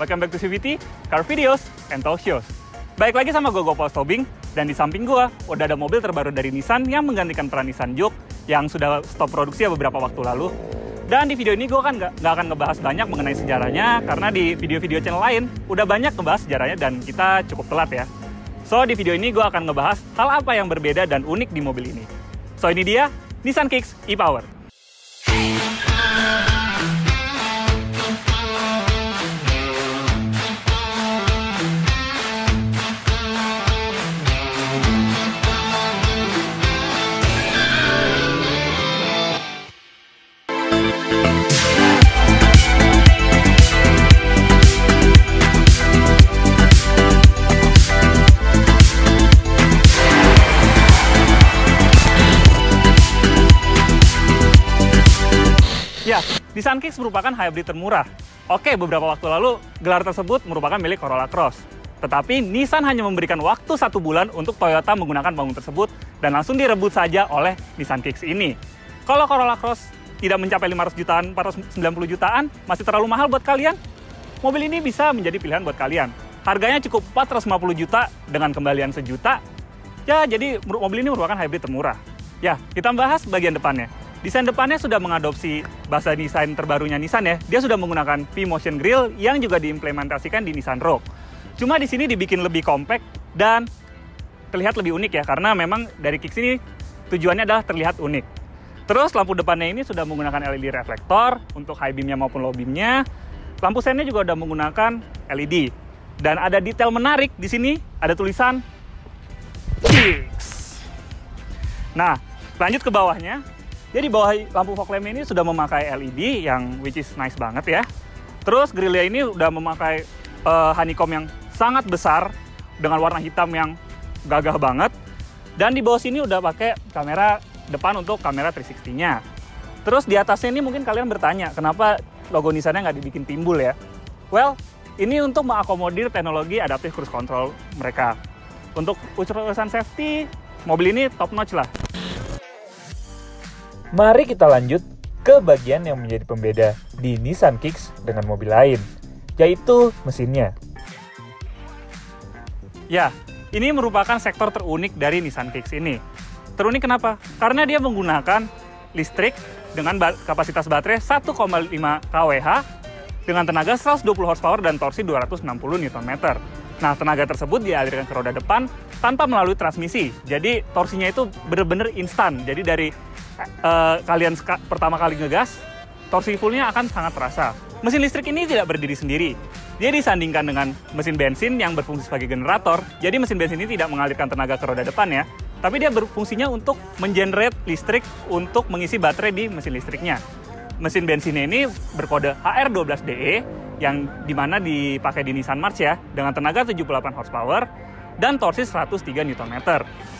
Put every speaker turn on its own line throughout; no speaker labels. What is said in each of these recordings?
welcome back to CVT, Car Videos and Talk Shows. Baik lagi sama gue Gopal Tobing, dan di samping gue udah ada mobil terbaru dari Nissan yang menggantikan peran Nissan Juke yang sudah stop produksi beberapa waktu lalu. Dan di video ini gue kan nggak akan ngebahas banyak mengenai sejarahnya, karena di video-video channel lain udah banyak ngebahas sejarahnya dan kita cukup telat ya. So di video ini gue akan ngebahas hal apa yang berbeda dan unik di mobil ini. So ini dia Nissan Kicks e-Power. Ya, Nissan Kicks merupakan hybrid termurah. Oke, beberapa waktu lalu gelar tersebut merupakan milik Corolla Cross. Tetapi Nissan hanya memberikan waktu 1 bulan untuk Toyota menggunakan panggung tersebut dan langsung direbut saja oleh Nissan Kicks ini. Kalau Corolla Cross tidak mencapai 500 jutaan, 490 jutaan, masih terlalu mahal buat kalian? Mobil ini bisa menjadi pilihan buat kalian. Harganya cukup 450 juta dengan kembalian sejuta. Ya, jadi mobil ini merupakan hybrid termurah. Ya, kita bahas bagian depannya. Desain depannya sudah mengadopsi bahasa desain terbarunya Nissan ya. Dia sudah menggunakan V-Motion Grille yang juga diimplementasikan di Nissan Rogue. Cuma di sini dibikin lebih compact dan terlihat lebih unik ya, karena memang dari Kicks ini tujuannya adalah terlihat unik. Terus lampu depannya ini sudah menggunakan LED reflektor untuk high beamnya maupun low beamnya. Lampu sennya juga sudah menggunakan LED. Dan ada detail menarik di sini, ada tulisan Kicks. Nah, lanjut ke bawahnya. Jadi bawah lampu fog lamp ini sudah memakai LED yang which is nice banget ya. Terus grille ini udah memakai honeycomb yang sangat besar dengan warna hitam yang gagah banget. Dan di bawah sini udah pakai kamera depan untuk kamera 360-nya. Terus di atasnya ini mungkin kalian bertanya, kenapa logo Nissan-nya nggak dibikin timbul ya? Well, ini untuk mengakomodir teknologi adaptive cruise control mereka. Untuk urusan safety, mobil ini top notch lah.
Mari kita lanjut ke bagian yang menjadi pembeda di Nissan Kicks dengan mobil lain, yaitu mesinnya.
Ya, ini merupakan sektor terunik dari Nissan Kicks ini. Terunik kenapa? Karena dia menggunakan listrik dengan kapasitas baterai 1,5 kWh dengan tenaga 120 horsepower dan torsi 260 Nm. Nah, tenaga tersebut dialirkan ke roda depan tanpa melalui transmisi. Jadi, torsinya itu benar-benar instan. Jadi, dari kalian pertama kali ngegas, torsi fullnya akan sangat terasa. Mesin listrik ini tidak berdiri sendiri. Dia disandingkan dengan mesin bensin yang berfungsi sebagai generator. Jadi mesin bensin ini tidak mengalirkan tenaga ke roda depan ya, tapi dia berfungsinya untuk mengenerate listrik untuk mengisi baterai di mesin listriknya. Mesin bensinnya ini berkode HR12DE yang dimana dipakai di Nissan March ya, dengan tenaga 78 horsepower dan torsi 103 Nm.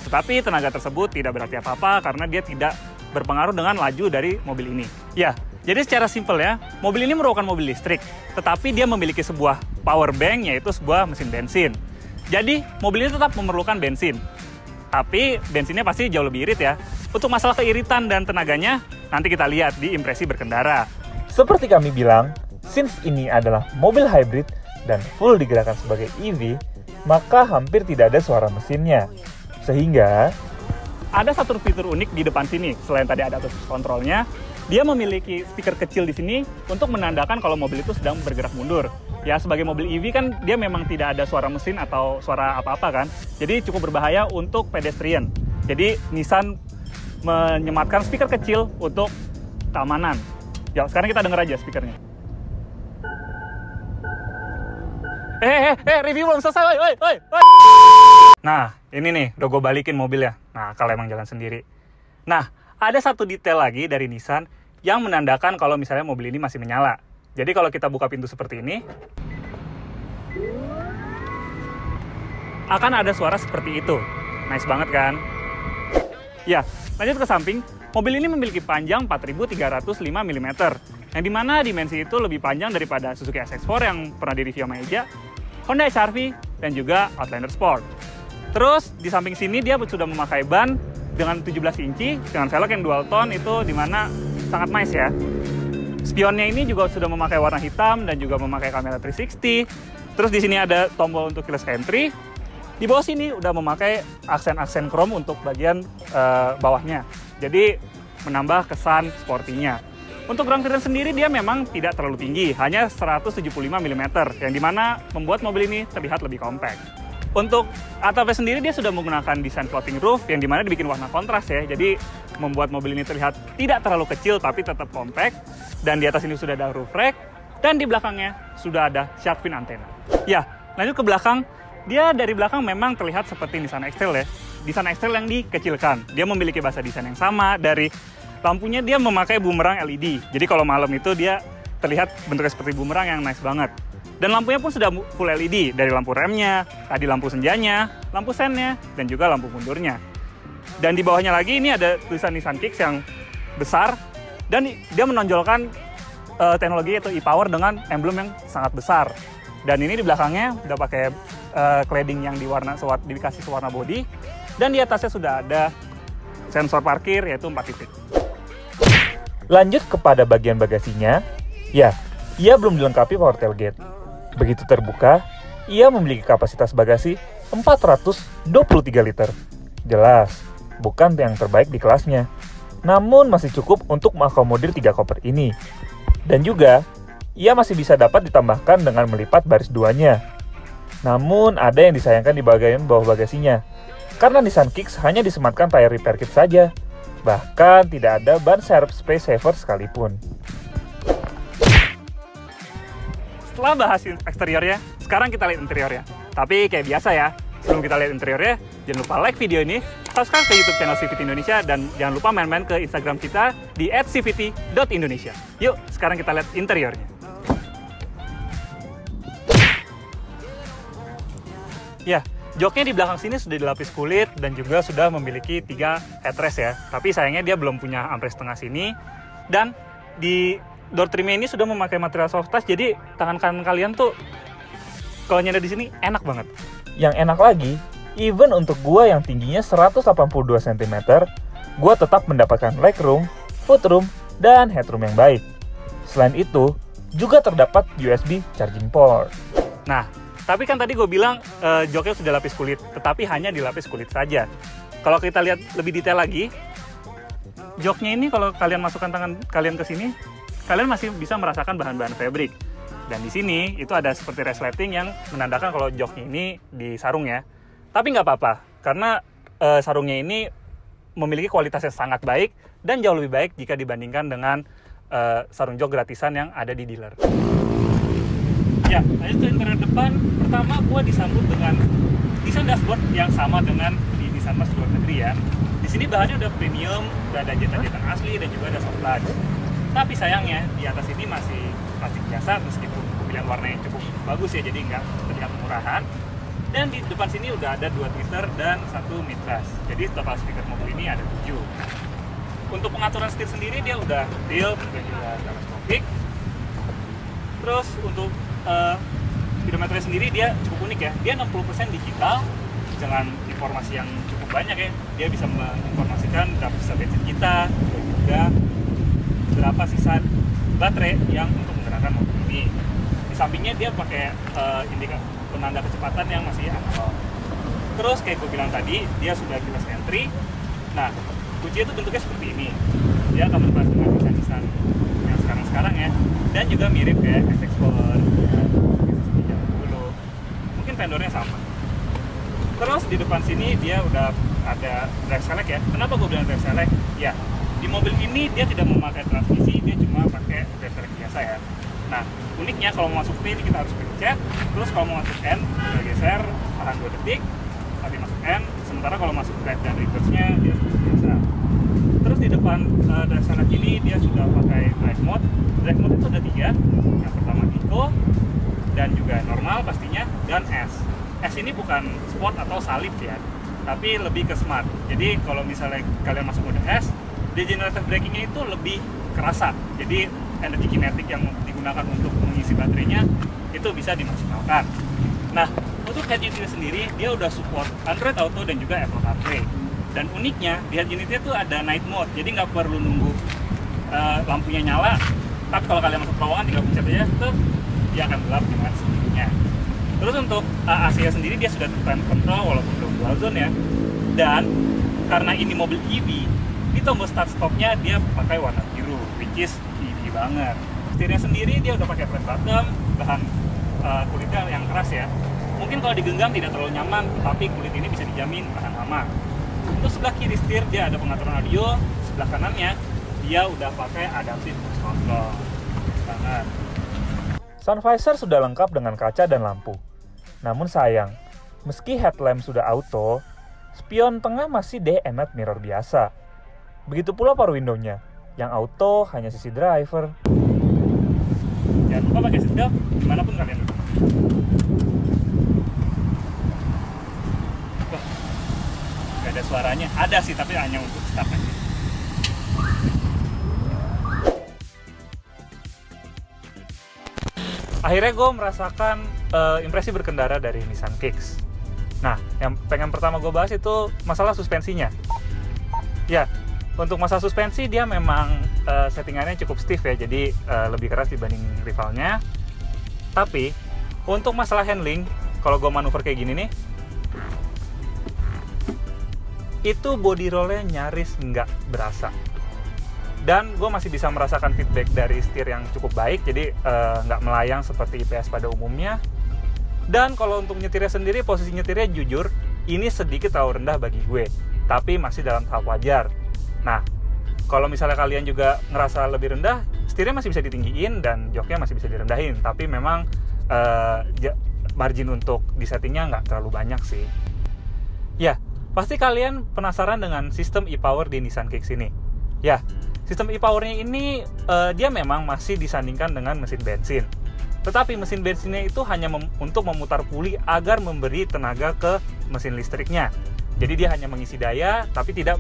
Tetapi tenaga tersebut tidak berarti apa-apa karena dia tidak berpengaruh dengan laju dari mobil ini. Ya, jadi secara simpel ya, mobil ini merupakan mobil listrik, tetapi dia memiliki sebuah power bank, yaitu sebuah mesin bensin. Jadi, mobil ini tetap memerlukan bensin. Tapi, bensinnya pasti jauh lebih irit ya. Untuk masalah keiritan dan tenaganya, nanti kita lihat di impresi berkendara.
Seperti kami bilang, since ini adalah mobil hybrid dan full digerakkan sebagai EV, maka hampir tidak ada suara mesinnya. Sehingga
ada satu fitur unik di depan sini. Selain tadi ada adaptive kontrolnya, dia memiliki speaker kecil di sini untuk menandakan kalau mobil itu sedang bergerak mundur. Ya, sebagai mobil EV kan dia memang tidak ada suara mesin atau suara apa-apa kan. Jadi cukup berbahaya untuk pedestrian. Jadi Nissan menyematkan speaker kecil untuk keamanan. Ya, sekarang kita dengar aja speakernya. Review belum selesai, woi. Nah, ini nih, udah gue balikin mobilnya. Nah, kalau emang jalan sendiri. Nah, ada satu detail lagi dari Nissan yang menandakan kalau misalnya mobil ini masih menyala. Jadi kalau kita buka pintu seperti ini, akan ada suara seperti itu. Nice banget kan? Ya, lanjut ke samping. Mobil ini memiliki panjang 4.305 mm. Yang dimana dimensi itu lebih panjang daripada Suzuki SX4 yang pernah di-review sama Eja, Honda HR-V, dan juga Outlander Sport. Terus di samping sini dia sudah memakai ban dengan 17 inci dengan velg yang dual tone itu dimana sangat nice ya. Spionnya ini juga sudah memakai warna hitam dan juga memakai kamera 360. Terus di sini ada tombol untuk keyless entry. Di bawah sini udah memakai aksen-aksen chrome untuk bagian bawahnya. Jadi menambah kesan sportinya. Untuk ground clearance sendiri dia memang tidak terlalu tinggi, hanya 175 mm, yang dimana membuat mobil ini terlihat lebih compact. Untuk atapnya sendiri dia sudah menggunakan desain floating roof yang dimana dibikin warna kontras ya, jadi membuat mobil ini terlihat tidak terlalu kecil tapi tetap compact. Dan di atas ini sudah ada roof rack, dan di belakangnya sudah ada shark fin antena. Ya, lanjut ke belakang, dia dari belakang memang terlihat seperti Nissan X-Trail ya, Nissan X-Trail yang dikecilkan. Dia memiliki bahasa desain yang sama, dari lampunya dia memakai bumerang LED, jadi kalau malam itu dia terlihat bentuknya seperti bumerang yang nice banget. Dan lampunya pun sudah full LED, dari lampu remnya, tadi lampu senjanya, lampu sennya, dan juga lampu mundurnya. Dan di bawahnya lagi ini ada tulisan Nissan Kicks yang besar, dan dia menonjolkan teknologi yaitu e-power dengan emblem yang sangat besar. Dan ini di belakangnya udah pakai cladding yang dikasih sewarna body, dan di atasnya sudah ada sensor parkir yaitu 4 titik.
Lanjut kepada bagian bagasinya, ya, ia belum dilengkapi power tailgate. Begitu terbuka, ia memiliki kapasitas bagasi 423 liter. Jelas, bukan yang terbaik di kelasnya. Namun masih cukup untuk mengakomodir 3 koper ini. Dan juga, ia masih bisa dapat ditambahkan dengan melipat baris 2-nya. Namun ada yang disayangkan di bagian bawah bagasinya. Karena Nissan Kicks hanya disematkan tire repair kit saja. Bahkan tidak ada ban serep space saver sekalipun.
Setelah bahas eksteriornya, sekarang kita lihat interiornya. Tapi kayak biasa ya, sebelum kita lihat interiornya, jangan lupa like video ini, subscribe ke YouTube channel CVT Indonesia, dan jangan lupa main-main ke Instagram kita di @cvt.indonesia. Yuk, sekarang kita lihat interiornya. Ya, joknya di belakang sini sudah dilapis kulit dan juga sudah memiliki 3 headrest ya. Tapi sayangnya dia belum punya armrest tengah sini. Dan di door trimnya ini sudah memakai material soft touch, jadi tangan kanan kalian tuh kalau nyender di sini enak banget.
Yang enak lagi, even untuk gua yang tingginya 182 cm, gua tetap mendapatkan legroom, footroom, dan headroom yang baik. Selain itu, juga terdapat USB charging port.
Nah, tapi kan tadi gue bilang joknya sudah lapis kulit, tetapi hanya dilapis kulit saja. Kalau kita lihat lebih detail lagi, joknya ini kalau kalian masukkan tangan kalian ke sini, kalian masih bisa merasakan bahan-bahan fabric. Dan di sini itu ada seperti resleting yang menandakan kalau joknya ini disarung ya. Tapi nggak apa-apa, karena sarungnya ini memiliki kualitas yang sangat baik dan jauh lebih baik jika dibandingkan dengan sarung jok gratisan yang ada di dealer. Ya, lanjut ke interior depan. Pertama, gua disambut dengan desain dashboard yang sama dengan di Nissan Mas luar negeri ya. Di sini bahannya udah premium, udah ada jetan-jetan asli dan juga ada soft touch. Tapi sayangnya di atas ini masih plastik biasa, meskipun pilihan warnanya cukup bagus ya, jadi nggak terlihat murahan. Dan di depan sini udah ada 2 tweeter dan 1 mid-bass. Jadi total speaker mobil ini ada 7. Untuk pengaturan setir sendiri dia udah tilt dan juga teleskopik. Terus untuk speedometernya sendiri dia cukup unik ya. Dia 60% digital dengan informasi yang cukup banyak ya. Dia bisa menginformasikan berapa sisa bensin kita dan juga berapa sisa baterai yang untuk menggerakkan mobil ini. Di sampingnya dia pakai indikator penanda kecepatan yang masih analog. Terus kayak gue bilang tadi, dia sudah keyless entry. Nah, kunci itu bentuknya seperti ini. Dia akan berbasis dengan desain yang sekarang ya. Dan juga mirip kayak SX4 ya, dulu. Mungkin vendornya sama. Terus di depan sini dia udah ada drive select ya. Kenapa gue bilang drive select? Ya, di mobil ini dia tidak memakai transmisi, dia cuma pakai drive select biasa ya. Nah, uniknya kalau mau masuk P ini kita harus pencet, terus kalau mau masuk N kita geser, tahan 2 detik, tapi masuk N, sementara kalau masuk drive dan reverse-nya dia seperti biasa. Terus di depan drive select ini dia sudah pakai drive mode. Drive mode itu ada 3, yang pertama Eco, dan juga normal pastinya, dan S. S ini bukan sport atau salib ya, tapi lebih ke smart. Jadi kalau misalnya kalian masuk mode S, degenerative braking-nya itu lebih kerasa. Jadi energi kinetik yang digunakan untuk mengisi baterainya itu bisa dimaksimalkan. Nah, untuk head unitnya sendiri dia udah support Android Auto dan juga Apple CarPlay. Dan uniknya di head unitnya tuh ada night mode, jadi nggak perlu nunggu lampunya nyala Tapi kalau kalian masuk terowongan tinggal pencet aja, dia akan gelap dengan sendirinya. Terus untuk AC-nya sendiri dia sudah climate control walaupun belum dual zone ya. Dan karena ini mobil EV, di tombol start stopnya dia pakai warna biru, which is EV banget. Setirnya sendiri dia udah pakai flat bottom, bahan kulitnya yang keras ya. Mungkin kalau digenggam tidak terlalu nyaman, tapi kulit ini bisa dijamin tahan lama. Untuk sebelah kiri setir dia ada pengaturan audio, sebelah kanannya dia udah pakai adaptive cruise control. Banget.
Sun visor sudah lengkap dengan kaca dan lampu. Namun sayang, meski headlamp sudah auto, spion tengah masih DMF mirror biasa. Begitu pula power window-nya, yang auto hanya sisi driver.
Jangan lupa pakai seatbelt dimanapun kalian duduk. Wah, gak ada suaranya. Ada sih, tapi hanya untuk start aja. Akhirnya gue merasakan impresi berkendara dari Nissan Kicks. Nah, yang pengen pertama gue bahas itu masalah suspensinya. Ya, untuk masalah suspensi dia memang settingannya cukup stiff ya, jadi lebih keras dibanding rivalnya. Tapi untuk masalah handling, kalau gue manuver kayak gini nih, itu body roll-nya nyaris nggak berasa. Dan gue masih bisa merasakan feedback dari setir yang cukup baik, jadi nggak melayang seperti IPS pada umumnya. Dan kalau untuk nyetirnya sendiri, posisi nyetirnya jujur, ini sedikit terlalu rendah bagi gue, tapi masih dalam tahap wajar. Nah, kalau misalnya kalian juga ngerasa lebih rendah, setirnya masih bisa ditinggiin dan joknya masih bisa direndahin, tapi memang margin untuk disettingnya nggak terlalu banyak sih. Ya, pasti kalian penasaran dengan sistem e-power di Nissan Kicks ini. Ya, sistem e-powernya ini dia memang masih disandingkan dengan mesin bensin. Tetapi mesin bensinnya itu hanya untuk memutar puli agar memberi tenaga ke mesin listriknya. Jadi dia hanya mengisi daya, tapi tidak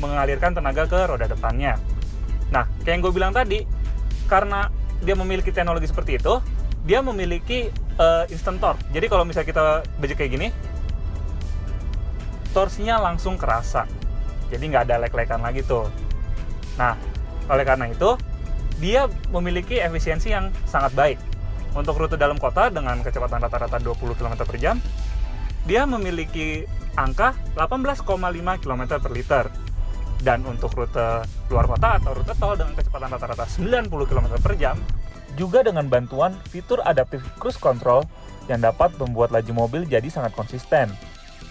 mengalirkan tenaga ke roda depannya. Nah, kayak yang gue bilang tadi, karena dia memiliki teknologi seperti itu, dia memiliki instant torque. Jadi kalau misalnya kita bejek kayak gini, torsinya langsung kerasa. Jadi nggak ada lek-lekan lagi tuh. Nah, oleh karena itu, dia memiliki efisiensi yang sangat baik. Untuk rute dalam kota dengan kecepatan rata-rata 20 km per jam, dia memiliki angka 18,5 km per liter. Dan untuk rute luar kota atau rute tol dengan kecepatan rata-rata 90 km per jam, juga dengan bantuan fitur adaptive cruise control yang dapat membuat laju mobil jadi sangat konsisten.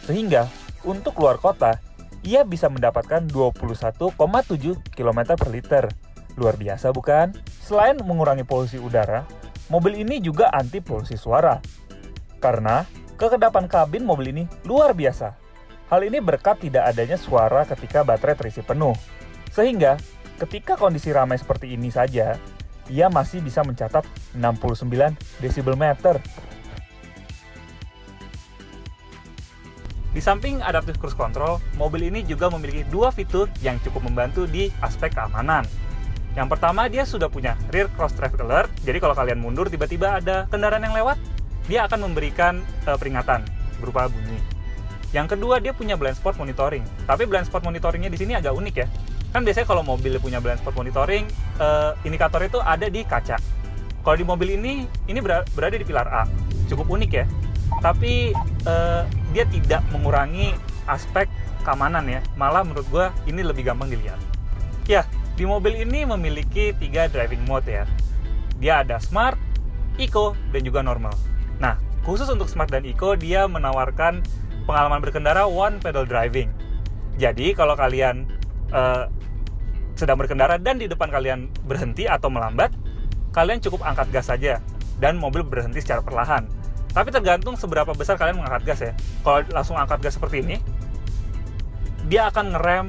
Sehingga, untuk luar kota, ia bisa mendapatkan 21,7 km per liter. Luar biasa bukan? Selain mengurangi polusi udara, mobil ini juga anti polusi suara. Karena kekedapan kabin mobil ini luar biasa. Hal ini berkat tidak adanya suara ketika baterai terisi penuh. Sehingga ketika kondisi ramai seperti ini saja, ia masih bisa mencatat 69 dB. Di samping adaptive cruise control, mobil ini juga memiliki dua fitur yang cukup membantu di aspek keamanan. Yang pertama, dia sudah punya rear cross traffic alert, jadi kalau kalian mundur tiba-tiba ada kendaraan yang lewat, dia akan memberikan peringatan berupa bunyi. Yang kedua, dia punya blind spot monitoring. Tapi blind spot monitoringnya di sini agak unik ya. Kan biasanya kalau mobil punya blind spot monitoring, indikator itu ada di kaca. Kalau di mobil ini berada di pilar A. Cukup unik ya. Tapi dia tidak mengurangi aspek keamanan ya. Malah menurut gue ini lebih gampang dilihat. Ya, di mobil ini memiliki 3 driving mode ya. Dia ada Smart, Eco, dan juga Normal. Nah, khusus untuk Smart dan Eco, dia menawarkan pengalaman berkendara one pedal driving. Jadi, kalau kalian sedang berkendara dan di depan kalian berhenti atau melambat, kalian cukup angkat gas saja dan mobil berhenti secara perlahan. Tapi tergantung seberapa besar kalian mengangkat gas ya. Kalau langsung angkat gas seperti ini, dia akan ngerem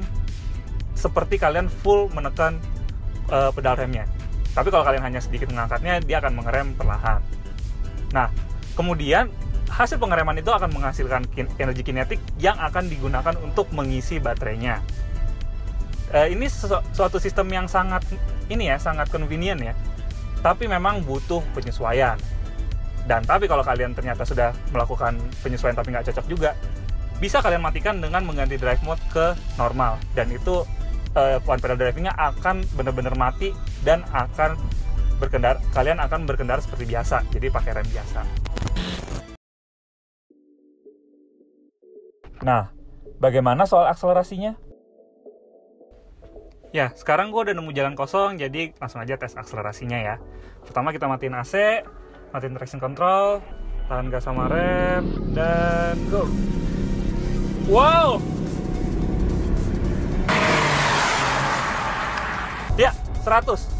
seperti kalian full menekan pedal remnya. Tapi kalau kalian hanya sedikit mengangkatnya, dia akan mengerem perlahan. Nah, kemudian hasil pengereman itu akan menghasilkan energi kinetik yang akan digunakan untuk mengisi baterainya. Ini suatu sistem yang sangat convenient ya. Tapi memang butuh penyesuaian. Dan tapi kalau kalian ternyata sudah melakukan penyesuaian tapi nggak cocok juga, bisa kalian matikan dengan mengganti drive mode ke normal. Dan itu one pedal driving-nya akan benar-benar mati dan akan kalian akan berkendara seperti biasa, jadi pakai rem biasa.
Nah, bagaimana soal akselerasinya?
Ya, sekarang gue udah nemu jalan kosong, jadi langsung aja tes akselerasinya ya. Pertama kita matiin AC, matiin traction control, tahan gas sama rem, dan go. Wow! Ya, 100.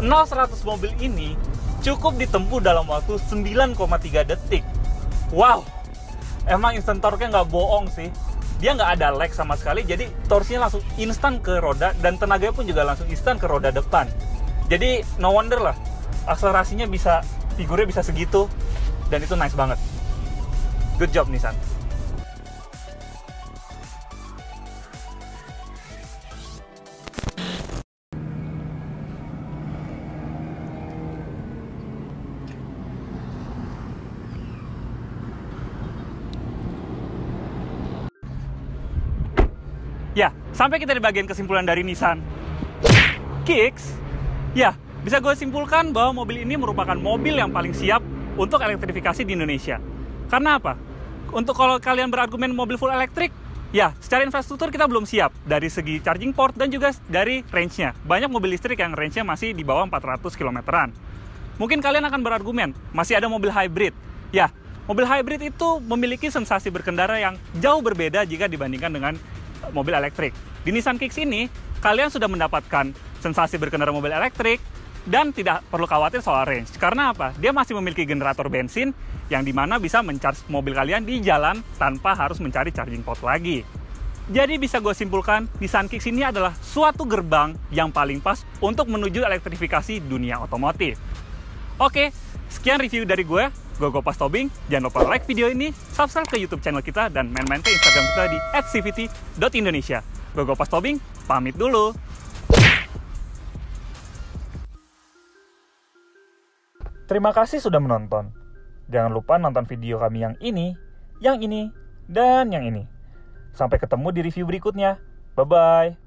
0-100 mobil ini cukup ditempuh dalam waktu 9,3 detik. Wow! Emang instant torque-nya nggak bohong sih. Dia nggak ada lag sama sekali, jadi torsinya langsung instan ke roda, dan tenaganya pun juga langsung instan ke roda depan. Jadi no wonder lah, akselerasinya bisa, figurnya bisa segitu, dan itu nice banget. Good job Nissan. Ya, sampai kita di bagian kesimpulan dari Nissan Kicks. Ya, bisa gue simpulkan bahwa mobil ini merupakan mobil yang paling siap untuk elektrifikasi di Indonesia. Karena apa? Untuk kalau kalian berargumen mobil full elektrik, ya, secara infrastruktur kita belum siap dari segi charging port dan juga dari range-nya. Banyak mobil listrik yang range-nya masih di bawah 400 km-an. Mungkin kalian akan berargumen, masih ada mobil hybrid. Ya, mobil hybrid itu memiliki sensasi berkendara yang jauh berbeda jika dibandingkan dengan mobil elektrik. Di Nissan Kicks ini, kalian sudah mendapatkan sensasi berkendara mobil elektrik dan tidak perlu khawatir soal range. Karena apa? Dia masih memiliki generator bensin yang dimana bisa mencharge mobil kalian di jalan tanpa harus mencari charging port lagi. Jadi bisa gue simpulkan, Nissan Kicks ini adalah suatu gerbang yang paling pas untuk menuju elektrifikasi dunia otomotif. Oke, sekian review dari gue Gopas Tobing. Jangan lupa like video ini, subscribe ke YouTube channel kita, dan main-main ke Instagram kita di @cvt.indonesia. Gopas Tobing, pamit dulu.
Terima kasih sudah menonton. Jangan lupa nonton video kami yang ini, dan yang ini. Sampai ketemu di review berikutnya. Bye-bye.